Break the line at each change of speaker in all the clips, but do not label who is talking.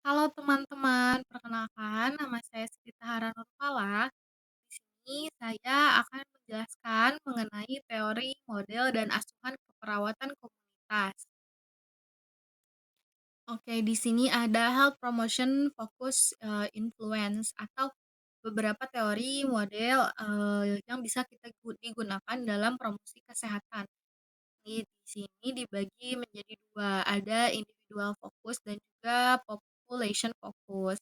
Halo teman-teman, perkenalkan nama saya Siti Tahara Nurfala. Di sini saya akan menjelaskan mengenai teori, model, dan asuhan keperawatan komunitas. Oke, di sini ada health promotion focus influence atau beberapa teori model yang bisa kita digunakan dalam promosi kesehatan. Di sini dibagi menjadi 2, ada individual fokus dan juga population fokus.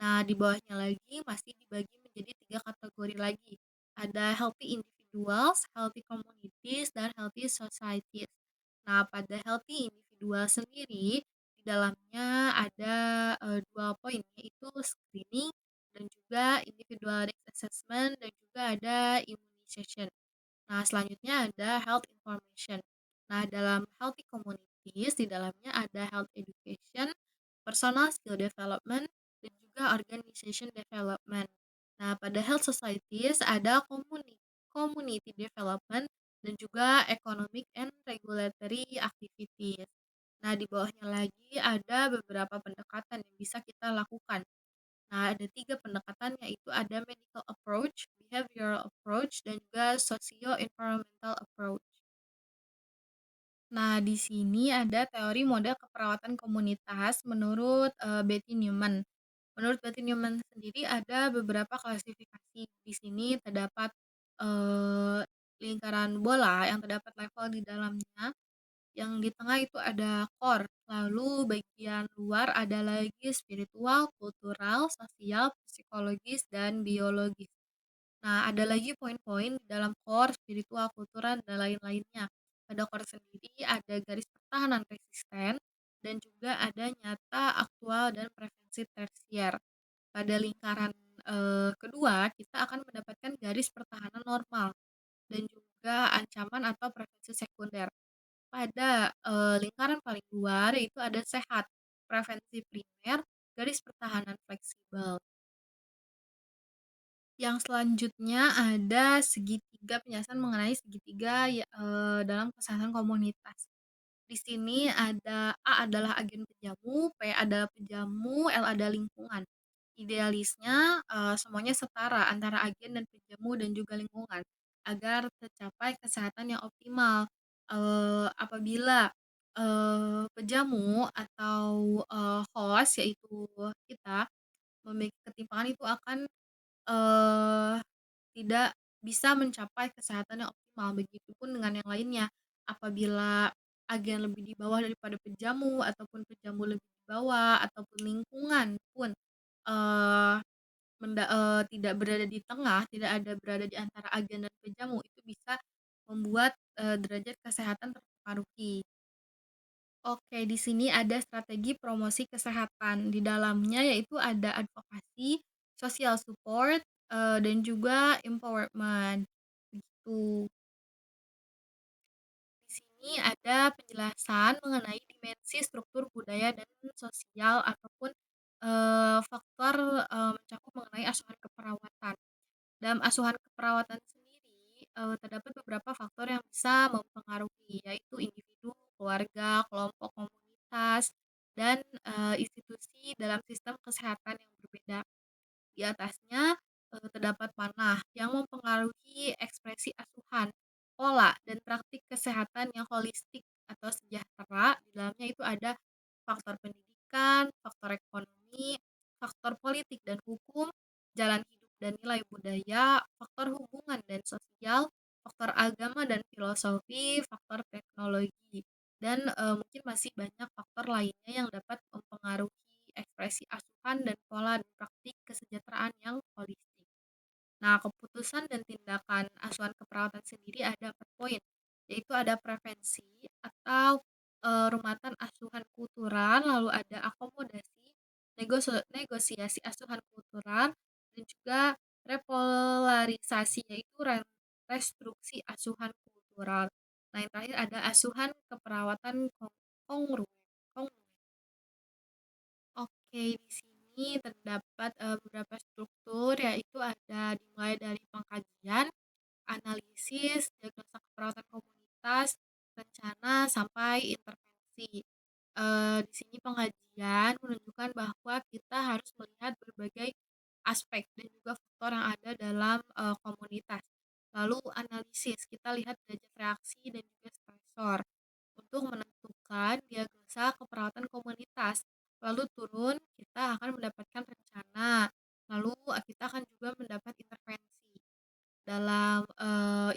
Nah, di bawahnya lagi masih dibagi menjadi 3 kategori lagi. Ada healthy individuals, healthy communities, dan healthy societies. Nah, pada healthy individual sendiri, di dalamnya ada 2 poin, yaitu screening dan juga individual risk assessment dan juga ada immunization. Nah, selanjutnya ada health information. Nah, dalam healthy communities, di dalamnya ada health education, personal skill development, dan juga organization development. Nah, pada health societies ada community development dan juga economic and regulatory activities. Nah, di bawahnya lagi ada beberapa pendekatan yang bisa kita lakukan. Nah, ada 3 pendekatan, yaitu ada medical approach, behavioral approach, dan juga socio-environmental approach. Nah, di sini ada teori model keperawatan komunitas menurut Betty Newman. Menurut Betty Newman sendiri ada beberapa klasifikasi. Di sini terdapat eh, lingkaran bola yang terdapat level di dalamnya. Yang di tengah itu ada core, lalu bagian luar ada lagi spiritual, kultural, sosial, psikologis, dan biologis. Nah, ada lagi poin-poin di dalam core, spiritual, kultural, dan lain-lainnya. Pada core sendiri ada garis pertahanan resisten, dan juga ada nyata, aktual, dan prevensi tersier. Pada lingkaran kedua, kita akan mendapatkan garis pertahanan normal, dan juga ancaman atau prevensi sekunder. Pada lingkaran paling luar, itu ada sehat, prevensi primer, garis pertahanan fleksibel. Yang selanjutnya ada segitiga, penjelasan mengenai segitiga dalam kesehatan komunitas. Di sini ada A adalah agen penjamu, P adalah penjamu, L ada lingkungan. Idealisnya semuanya setara antara agen dan penjamu dan juga lingkungan agar tercapai kesehatan yang optimal. Apabila penjamu atau host yaitu kita memiliki ketimpangan, itu akan eee, tidak bisa mencapai kesehatan yang optimal. Begitupun dengan yang lainnya, apabila agen lebih di bawah daripada penjamu, ataupun penjamu lebih di bawah, ataupun lingkungan pun, eee, tidak berada di tengah, tidak ada berada di antara agen dan penjamu, itu bisa membuat derajat kesehatan terpengaruhi. Oke, di sini ada strategi promosi kesehatan. Di dalamnya yaitu ada advokasi, social support, dan juga empowerment. Begitu. Di sini ada penjelasan mengenai dimensi struktur budaya dan sosial ataupun faktor mencakup mengenai asuhan keperawatan. Dalam asuhan keperawatan sendiri, terdapat beberapa faktor yang bisa mempengaruhi, yaitu individu, keluarga, kelompok komunitas, dan institusi dalam sistem kesehatan yang berbeda. Di atasnya terdapat panah yang mempengaruhi ekspresi asuhan, pola, dan praktik kesehatan yang holistik atau sejahtera. Di dalamnya itu ada faktor pendidikan, faktor ekonomi, faktor politik dan hukum, jalan hidup dan nilai budaya, faktor hubungan dan sosial, faktor agama dan filosofi, faktor teknologi, dan mungkin masih banyak faktor lainnya yang dapat mempengaruhi ekspresi asuhan dan pola dan praktik kesejahteraan yang holistik. Nah, keputusan dan tindakan asuhan keperawatan sendiri ada 4 poin, yaitu ada prevensi atau rumatan asuhan kultural, lalu ada akomodasi, negosiasi asuhan kultural, dan juga repolarisasi, yaitu restruksi asuhan kultural. Nah, yang terakhir ada asuhan keperawatan kongruen. Oke, di sini terdapat beberapa struktur, yaitu ada dimulai dari pengkajian, analisis, diagnosa keperawatan komunitas, rencana, sampai intervensi. Di sini pengkajian menunjukkan menunjukkan bahwa kita harus melihat berbagai aspek dan juga faktor yang ada dalam, komunitas. Lalu analisis, kita lihat derajat reaksi dan juga stresor untuk menentukan diagnosa keperawatan komunitas. Lalu turun, kita akan mendapatkan rencana, lalu kita akan juga mendapat intervensi. Dalam,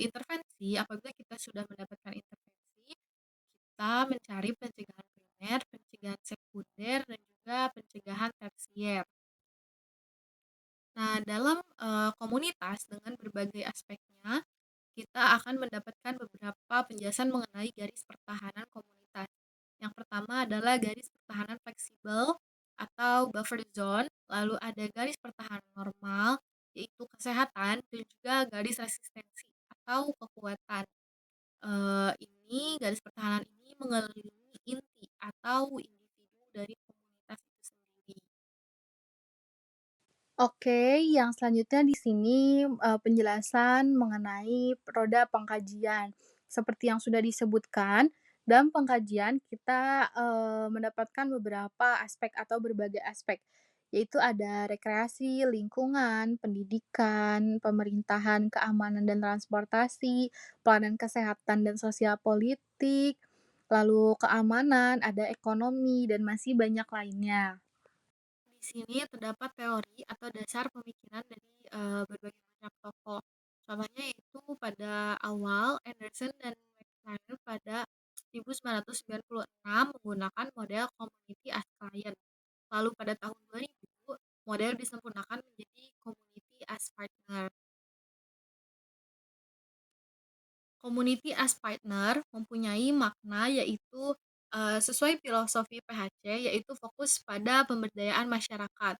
intervensi, apabila kita sudah mendapatkan intervensi, kita mencari pencegahan primer, pencegahan sekunder, dan juga pencegahan tersier. Nah, dalam, komunitas dengan berbagai aspeknya, kita akan mendapatkan beberapa penjelasan mengenai garis pertahanan komunitas. Yang pertama adalah garis pertahanan fleksibel atau buffer zone, lalu ada garis pertahanan normal, yaitu kesehatan, dan juga garis resistensi atau kekuatan. Ini garis pertahanan ini mengelilingi inti atau individu dari komunitas itu sendiri.
Oke, yang selanjutnya di sini, penjelasan mengenai roda pengkajian. Seperti yang sudah disebutkan, dalam pengkajian kita, mendapatkan beberapa aspek atau berbagai aspek, yaitu ada rekreasi, lingkungan, pendidikan, pemerintahan, keamanan dan transportasi, pelayanan kesehatan dan sosial politik, lalu keamanan, ada ekonomi, dan masih banyak lainnya.
Di sini terdapat teori atau dasar pemikiran dari berbagai macam tokoh. Contohnya yaitu pada awal Anderson dan McLaren pada 1996 menggunakan model Community as Client. Lalu pada tahun 2000 model disempurnakan menjadi Community as Partner. Community as Partner mempunyai makna yaitu sesuai filosofi PHC yaitu fokus pada pemberdayaan masyarakat.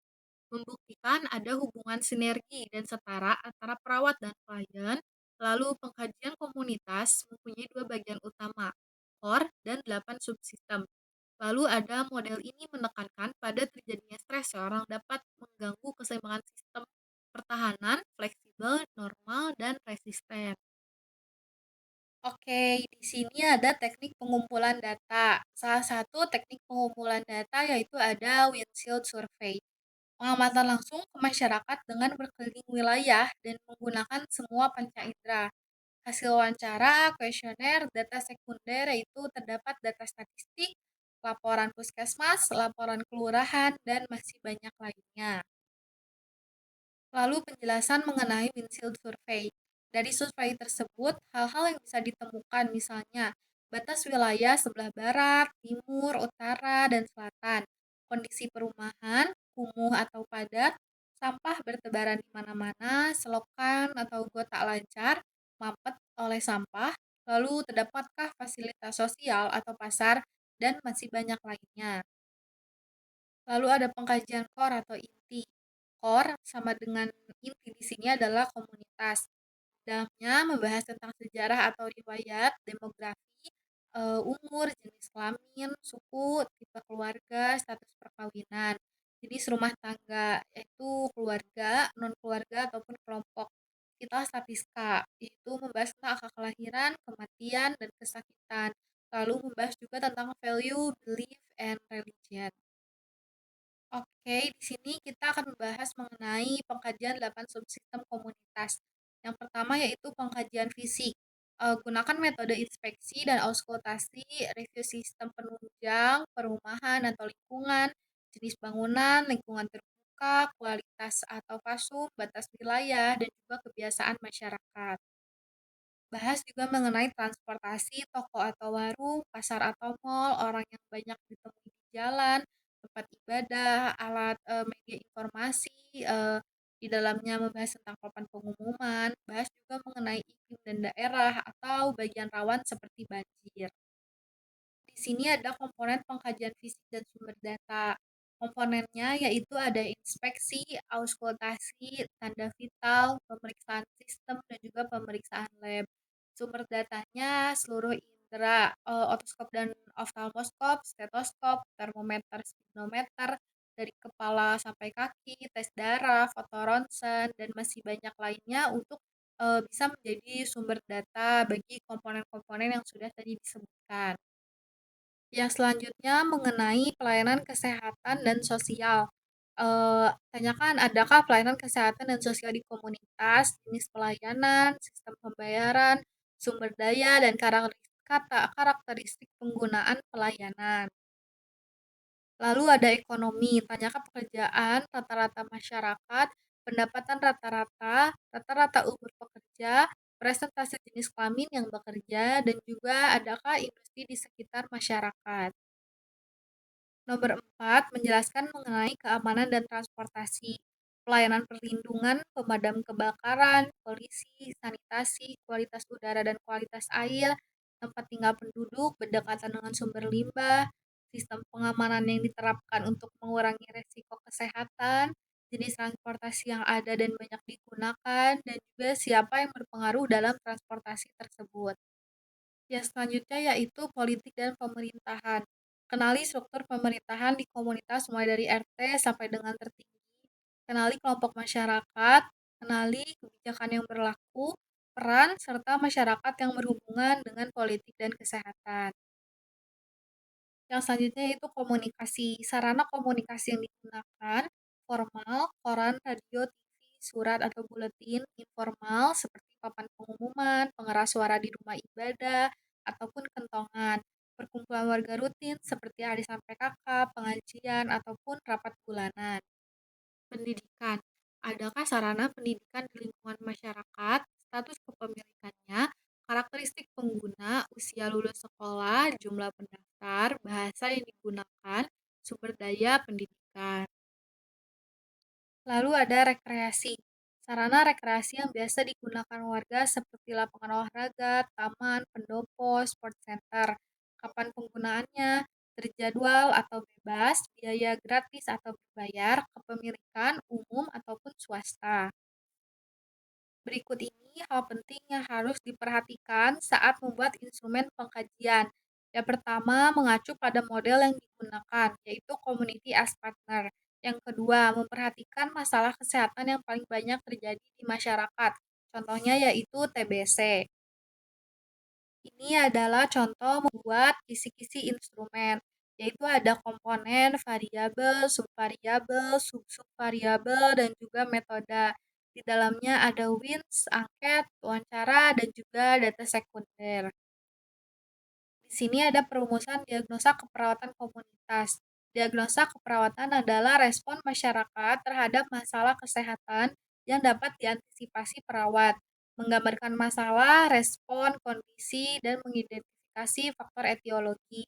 Membuktikan ada hubungan sinergi dan setara antara perawat dan klien, lalu pengkajian komunitas mempunyai dua bagian utama, core dan 8 subsistem. Lalu ada model ini menekankan pada terjadinya stres yang dapat mengganggu keseimbangan sistem pertahanan, fleksibel, normal, dan resisten. Oke, di sini ada teknik pengumpulan data. Salah satu teknik pengumpulan data yaitu ada windshield survey. Pengamatan langsung ke masyarakat dengan berkeliling wilayah dan menggunakan semua panca indera. Hasil wawancara, kuesioner, data sekunder yaitu terdapat data statistik, laporan puskesmas, laporan kelurahan, dan masih banyak lainnya. Lalu penjelasan mengenai windshield survey. Dari survei tersebut, hal-hal yang bisa ditemukan misalnya batas wilayah sebelah barat, timur, utara, dan selatan, kondisi perumahan, kumuh atau padat, sampah bertebaran di mana-mana, selokan atau got tak lancar, mampet oleh sampah, lalu terdapatkah fasilitas sosial atau pasar, dan masih banyak lainnya. Lalu ada pengkajian core atau inti. Core sama dengan inti di sini adalah komunitas. Dalamnya membahas tentang sejarah atau riwayat, demografi, umur, jenis kelamin, suku, tipe keluarga, status perkawinan, jenis rumah tangga, yaitu keluarga, non-keluarga, ataupun kelompok. Kita statiska, yaitu membahas tentang angka kelahiran, kematian, dan kesakitan. Lalu membahas juga tentang value, belief, and religion. Oke, di sini kita akan membahas mengenai pengkajian 8 subsistem komunitas. Yang pertama yaitu pengkajian fisik. Gunakan metode inspeksi dan auskultasi, review sistem penunjang, perumahan atau lingkungan, jenis bangunan, lingkungan terbuka, kualitas atau fasum, batas wilayah, dan juga kebiasaan masyarakat. Bahas juga mengenai transportasi, toko atau warung, pasar atau mall, orang yang banyak ditemui di jalan, tempat ibadah, alat media informasi, di dalamnya membahas tentang papan pengumuman, bahas juga mengenai iklim dan daerah atau bagian rawan seperti banjir. Di sini ada komponen pengkajian fisik dan sumber data. Komponennya yaitu ada inspeksi, auskultasi, tanda vital, pemeriksaan sistem, dan juga pemeriksaan lab. Sumber datanya seluruh indera, otoskop dan oftalmoskop, stetoskop, termometer, spirometer, dari kepala sampai kaki, tes darah, foto ronsen, dan masih banyak lainnya untuk bisa menjadi sumber data bagi komponen-komponen yang sudah tadi disebutkan. Yang selanjutnya mengenai pelayanan kesehatan dan sosial. Tanyakan adakah pelayanan kesehatan dan sosial di komunitas, jenis pelayanan, sistem pembayaran, sumber daya, dan karakteristik penggunaan pelayanan. Lalu ada ekonomi, tanyakan pekerjaan, rata-rata masyarakat, pendapatan rata-rata, rata-rata umur pekerja, presentasi jenis kelamin yang bekerja, dan juga adakah industri di sekitar masyarakat. Nomor 4, menjelaskan mengenai keamanan dan transportasi, pelayanan perlindungan, pemadam kebakaran, polisi, sanitasi, kualitas udara dan kualitas air, tempat tinggal penduduk, berdekatan dengan sumber limbah, sistem pengamanan yang diterapkan untuk mengurangi resiko kesehatan, jenis transportasi yang ada dan banyak digunakan, dan juga siapa yang berpengaruh dalam transportasi tersebut. Yang selanjutnya yaitu politik dan pemerintahan. Kenali struktur pemerintahan di komunitas mulai dari RT sampai dengan tertinggi. Kenali kelompok masyarakat, kenali kebijakan yang berlaku, peran, serta masyarakat yang berhubungan dengan politik dan kesehatan. Yang selanjutnya yaitu komunikasi. Sarana komunikasi yang digunakan, formal, koran, radio, TV, surat atau buletin, informal seperti papan pengumuman, pengeras suara di rumah ibadah, ataupun kentongan. Perkumpulan warga rutin seperti arisan PKK, pengajian, ataupun rapat bulanan. Pendidikan. Adakah sarana pendidikan di lingkungan masyarakat, status kepemilikannya, karakteristik pengguna, usia lulus sekolah, jumlah pendaftar, bahasa yang digunakan, sumber daya pendidikan. Lalu ada rekreasi. Sarana rekreasi yang biasa digunakan warga seperti lapangan olahraga, taman, pendopo, sport center. Kapan penggunaannya? Terjadwal atau bebas, biaya gratis atau berbayar, kepemilikan umum ataupun swasta. Berikut ini hal penting yang harus diperhatikan saat membuat instrumen pengkajian. Yang pertama, mengacu pada model yang digunakan, yaitu Community as Partner. Yang kedua, memperhatikan masalah kesehatan yang paling banyak terjadi di masyarakat. Contohnya yaitu TBC. Ini adalah contoh membuat kisi-kisi instrumen, yaitu ada komponen, variabel, subvariabel, sub-subvariabel, dan juga metode. Di dalamnya ada WINS, angket, wawancara, dan juga data sekunder. Di sini ada perumusan diagnosa keperawatan komunitas. Diagnosa keperawatan adalah respon masyarakat terhadap masalah kesehatan yang dapat diantisipasi perawat, menggambarkan masalah, respon, kondisi, dan mengidentifikasi faktor etiologi.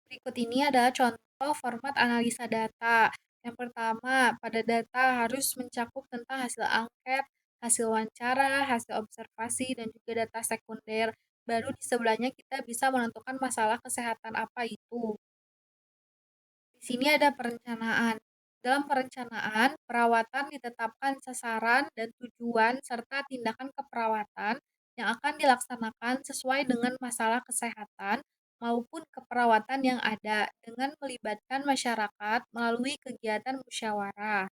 Berikut ini adalah contoh format analisa data. Yang pertama, pada data harus mencakup tentang hasil angket, hasil wawancara, hasil observasi, dan juga data sekunder. Baru di sebelahnya kita bisa menentukan masalah kesehatan apa itu. Di sini ada perencanaan. Dalam perencanaan, perawatan ditetapkan sasaran dan tujuan serta tindakan keperawatan yang akan dilaksanakan sesuai dengan masalah kesehatan maupun keperawatan yang ada dengan melibatkan masyarakat melalui kegiatan musyawarah.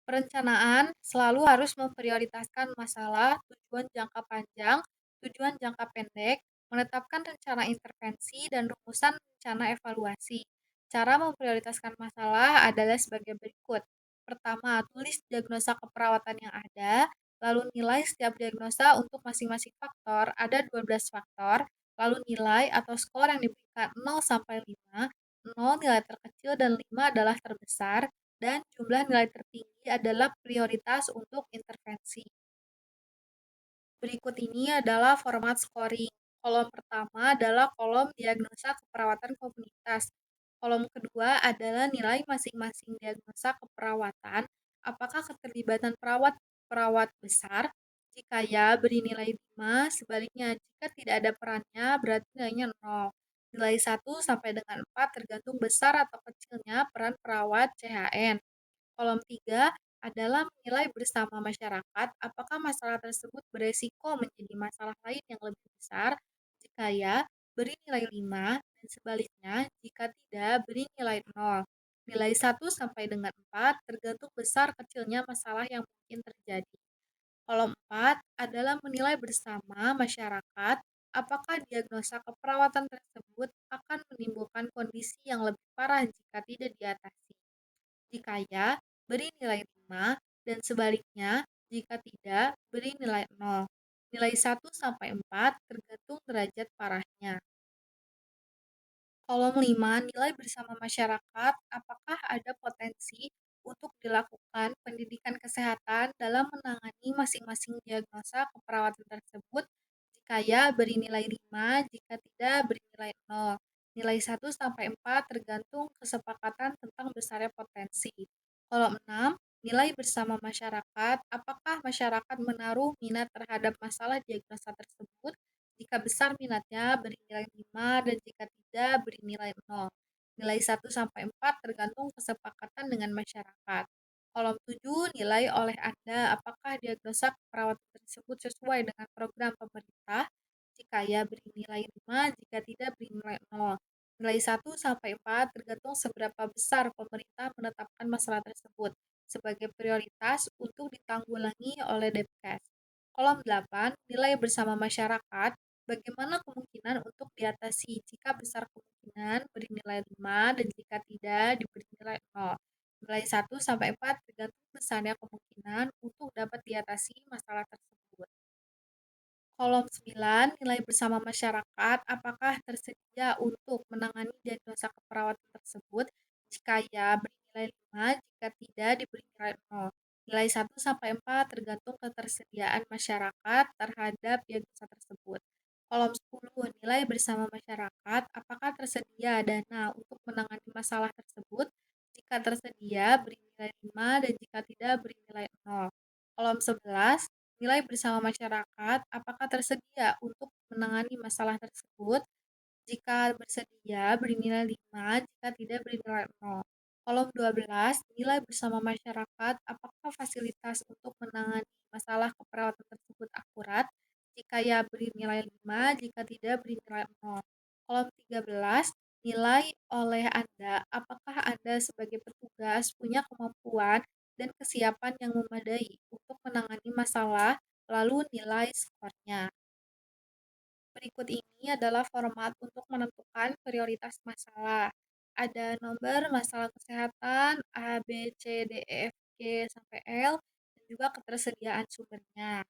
Perencanaan selalu harus memprioritaskan masalah, tujuan jangka panjang, tujuan jangka pendek, menetapkan rencana intervensi, dan rumusan rencana evaluasi. Cara memprioritaskan masalah adalah sebagai berikut. Pertama, tulis diagnosa keperawatan yang ada, lalu nilai setiap diagnosa untuk masing-masing faktor. Ada 12 faktor, lalu nilai atau skor yang diberikan 0 sampai 5. 0 nilai terkecil dan 5 adalah terbesar dan jumlah nilai tertinggi adalah prioritas untuk intervensi. Berikut ini adalah format scoring. Kolom pertama adalah kolom diagnosa keperawatan komunitas. Kolom kedua adalah nilai masing-masing diagnosa keperawatan. Apakah keterlibatan perawat besar? Jika ya, beri nilai 5. Sebaliknya, jika tidak ada perannya, berarti nilainya 0. Nilai 1 sampai dengan 4 tergantung besar atau kecilnya peran perawat CHN. Kolom 3 adalah menilai bersama masyarakat apakah masalah tersebut beresiko menjadi masalah lain yang lebih besar. Jika ya, beri nilai 5 dan sebaliknya jika tidak, beri nilai 0. Nilai 1 sampai dengan 4 tergantung besar kecilnya masalah yang mungkin terjadi. Kolom 4 adalah menilai bersama masyarakat apakah diagnosa keperawatan tersebut akan menimbulkan kondisi yang lebih parah jika tidak diatasi. Jika ya, beri nilai 5 dan sebaliknya, jika tidak, beri nilai 0. Nilai 1 sampai 4 tergantung derajat parahnya. Kolom 5 nilai bersama masyarakat, apakah ada potensi untuk dilakukan pendidikan kesehatan dalam menangani masing-masing diagnosa keperawatan tersebut? Jika ya, beri nilai 5, jika tidak, beri nilai 0. Nilai 1 sampai 4 tergantung kesepakatan tentang besarnya potensi. Kolom 6 nilai bersama masyarakat, apakah masyarakat menaruh minat terhadap masalah diagnosa tersebut? Jika besar minatnya, beri nilai 5 dan jika tidak, beri nilai 0. Nilai 1 sampai 4 tergantung kesepakatan dengan masyarakat. Kolom 7 nilai oleh Anda apakah diagnosa keperawatan tersebut sesuai dengan program pemerintah. Jika ya, beri nilai 5, jika tidak, beri nilai 0. Nilai 1 sampai 4 tergantung seberapa besar pemerintah menetapkan masalah tersebut sebagai prioritas untuk ditanggulangi oleh Depkes. Kolom 8 nilai bersama masyarakat. Bagaimana kemungkinan untuk diatasi? Jika besar kemungkinan, beri nilai 5 dan jika tidak, diberi nilai 0. Nilai 1 sampai 4 tergantung besarnya kemungkinan untuk dapat diatasi masalah tersebut. Kolom 9 nilai bersama masyarakat, apakah tersedia untuk menangani diagnosa keperawatan tersebut? Jika ya, beri nilai 5, jika tidak, diberi nilai 0. Nilai 1 sampai 4 tergantung ketersediaan masyarakat terhadap diagnosa tersebut. Kolom 10 nilai bersama masyarakat, apakah tersedia dana untuk menangani masalah tersebut? Jika tersedia, beri nilai 5 dan jika tidak, beri nilai 0. Kolom 11 nilai bersama masyarakat, apakah tersedia untuk menangani masalah tersebut? Jika bersedia, beri nilai 5, jika tidak, beri nilai 0. Kolom 12, nilai bersama masyarakat, apakah fasilitas untuk menangani masalah keperawatan tersebut akurat? Jika ya, beri nilai 5, jika tidak, beri nilai 0. Kolom 13, nilai oleh Anda, apakah Anda sebagai petugas punya kemampuan dan kesiapan yang memadai untuk menangani masalah, lalu nilai skornya. Berikut ini adalah format untuk menentukan prioritas masalah. Ada nomor masalah kesehatan A, B, C, D, E, F, G, sampai L, dan juga ketersediaan sumbernya.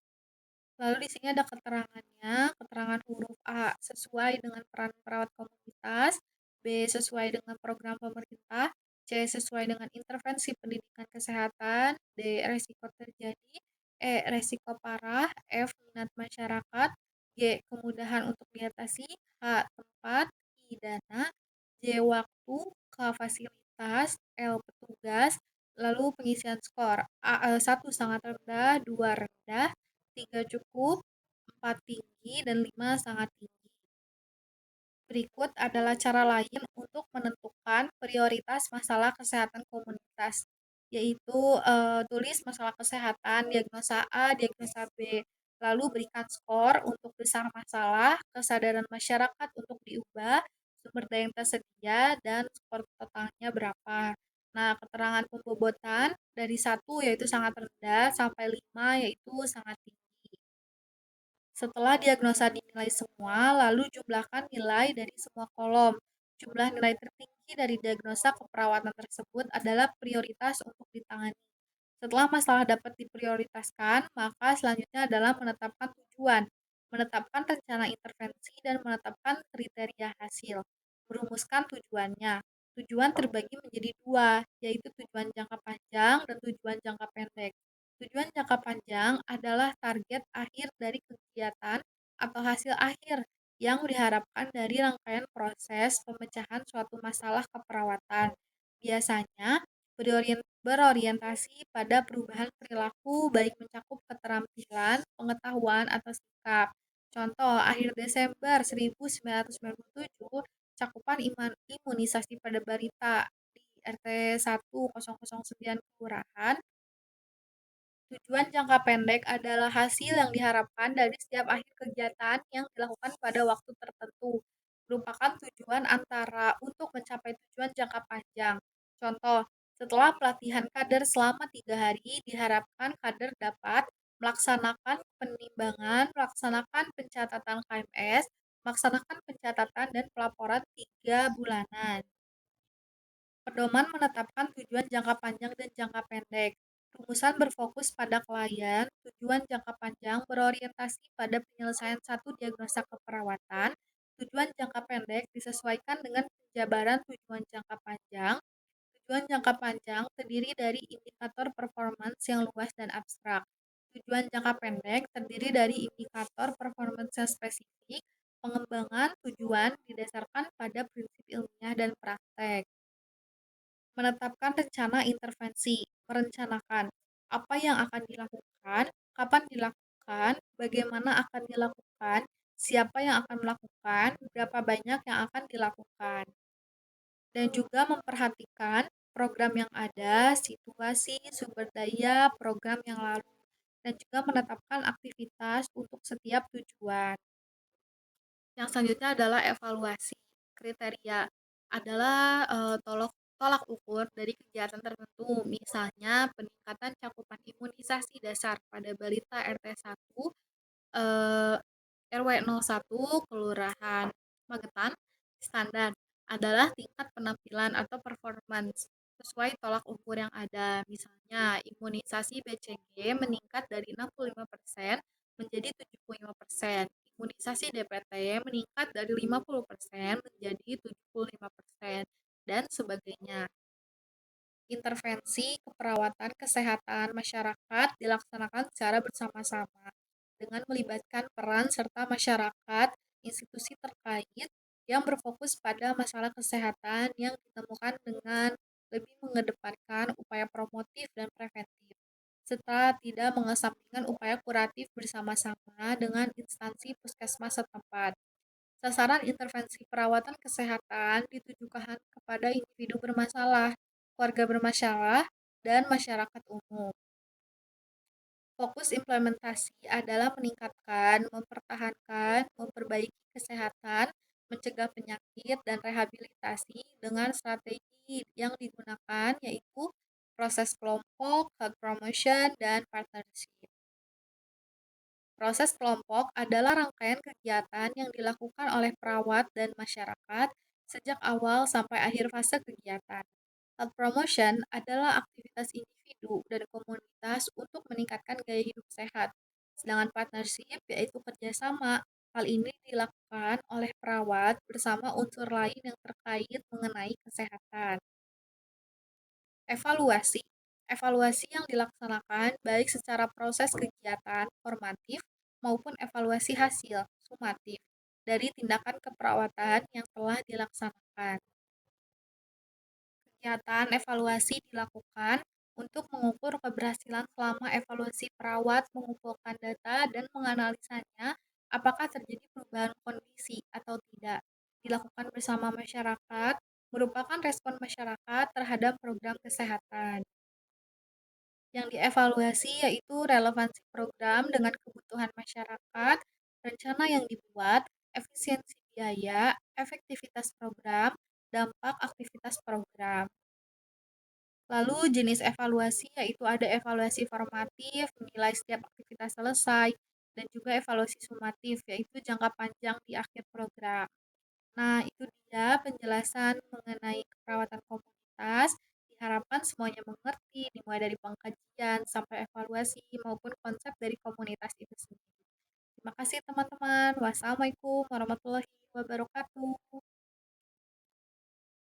Lalu di sini ada keterangannya, keterangan huruf A sesuai dengan peran perawat komunitas, B sesuai dengan program pemerintah, C sesuai dengan intervensi pendidikan kesehatan, D resiko terjadi, E resiko parah, F minat masyarakat, G kemudahan untuk diatasi, H tempat, I dana, J waktu, K fasilitas, L petugas, lalu pengisian skor. 1 sangat rendah, 2 rendah, 3 cukup, 4 tinggi, dan 5 sangat tinggi. Berikut adalah cara lain untuk menentukan prioritas masalah kesehatan komunitas, yaitu tulis masalah kesehatan, diagnosa A, diagnosa B, lalu berikan skor untuk besar masalah, kesadaran masyarakat untuk diubah, sumber daya yang tersedia, dan skor totalnya berapa. Nah, keterangan pembobotan dari 1 yaitu sangat rendah sampai 5 yaitu sangat tinggi. Setelah diagnosa dinilai semua, lalu jumlahkan nilai dari semua kolom. Jumlah nilai tertinggi dari diagnosa keperawatan tersebut adalah prioritas untuk ditangani. Setelah masalah dapat diprioritaskan, maka selanjutnya adalah menetapkan tujuan, menetapkan rencana intervensi, dan menetapkan kriteria hasil. Merumuskan tujuannya. Tujuan terbagi menjadi dua, yaitu tujuan jangka panjang dan tujuan jangka pendek. Tujuan jangka panjang adalah target akhir dari kegiatan atau hasil akhir yang diharapkan dari rangkaian proses pemecahan suatu masalah keperawatan. Biasanya berorientasi pada perubahan perilaku baik mencakup keterampilan, pengetahuan, atau sikap. Contoh, akhir Desember 1997, cakupan imunisasi pada balita di RT 1009 Kelurahan. Tujuan jangka pendek adalah hasil yang diharapkan dari setiap akhir kegiatan yang dilakukan pada waktu tertentu, merupakan tujuan antara untuk mencapai tujuan jangka panjang. Contoh, setelah pelatihan kader selama 3 hari, diharapkan kader dapat melaksanakan penimbangan, melaksanakan pencatatan KMS, melaksanakan pencatatan dan pelaporan 3 bulanan. Pedoman menetapkan tujuan jangka panjang dan jangka pendek. Rumusan berfokus pada klien, tujuan jangka panjang berorientasi pada penyelesaian satu diagnosa keperawatan, tujuan jangka pendek disesuaikan dengan penjabaran tujuan jangka panjang. Tujuan jangka panjang terdiri dari indikator performance yang luas dan abstrak. Tujuan jangka pendek terdiri dari indikator performance yang spesifik. Pengembangan tujuan didasarkan pada prinsip ilmiah dan praktek. Menetapkan rencana intervensi, merencanakan apa yang akan dilakukan, kapan dilakukan, bagaimana akan dilakukan, siapa yang akan melakukan, berapa banyak yang akan dilakukan, dan juga memperhatikan program yang ada, situasi, sumber daya, program yang lalu, dan juga menetapkan aktivitas untuk setiap tujuan. Yang selanjutnya adalah evaluasi. Kriteria adalah tolak ukur dari kegiatan tertentu, misalnya peningkatan cakupan imunisasi dasar pada balita RT 1, eh, RW 01, Kelurahan Magetan. Standar adalah tingkat penampilan atau performance sesuai tolak ukur yang ada. Misalnya, imunisasi BCG meningkat dari 65% menjadi 75%. Imunisasi DPT meningkat dari 50% menjadi 75%, dan sebagainya. Intervensi keperawatan kesehatan masyarakat dilaksanakan secara bersama-sama dengan melibatkan peran serta masyarakat, institusi terkait yang berfokus pada masalah kesehatan yang ditemukan dengan lebih mengedepankan upaya promotif dan preventif, serta tidak mengesampingkan upaya kuratif bersama-sama dengan instansi puskesmas setempat. Sasaran intervensi perawatan kesehatan ditujukan kepada individu bermasalah, keluarga bermasalah, dan masyarakat umum. Fokus implementasi adalah meningkatkan, mempertahankan, memperbaiki kesehatan, mencegah penyakit, dan rehabilitasi dengan strategi yang digunakan yaitu proses kelompok, health promotion, dan partnership. Proses kelompok adalah rangkaian kegiatan yang dilakukan oleh perawat dan masyarakat sejak awal sampai akhir fase kegiatan. Health promotion adalah aktivitas individu dan komunitas untuk meningkatkan gaya hidup sehat. Sedangkan partnership yaitu kerjasama. Hal ini dilakukan oleh perawat bersama unsur lain yang terkait mengenai kesehatan. Evaluasi. Evaluasi yang dilaksanakan baik secara proses kegiatan formatif maupun evaluasi hasil sumatif dari tindakan keperawatan yang telah dilaksanakan. Kegiatan evaluasi dilakukan untuk mengukur keberhasilan selama evaluasi perawat mengumpulkan data dan menganalisanya apakah terjadi perubahan kondisi atau tidak. Dilakukan bersama masyarakat, merupakan respon masyarakat terhadap program kesehatan. Yang dievaluasi yaitu relevansi program dengan kebutuhan masyarakat, rencana yang dibuat, efisiensi biaya, efektivitas program, dampak aktivitas program. Lalu jenis evaluasi yaitu ada evaluasi formatif, menilai setiap aktivitas selesai, dan juga evaluasi sumatif yaitu jangka panjang di akhir program. Nah, itu dia penjelasan mengenai keperawatan komunitas. Diharapkan semuanya mengerti, dimulai dari pengkajian sampai evaluasi maupun konsep dari komunitas itu sendiri. Terima kasih teman-teman. Wassalamualaikum warahmatullahi wabarakatuh.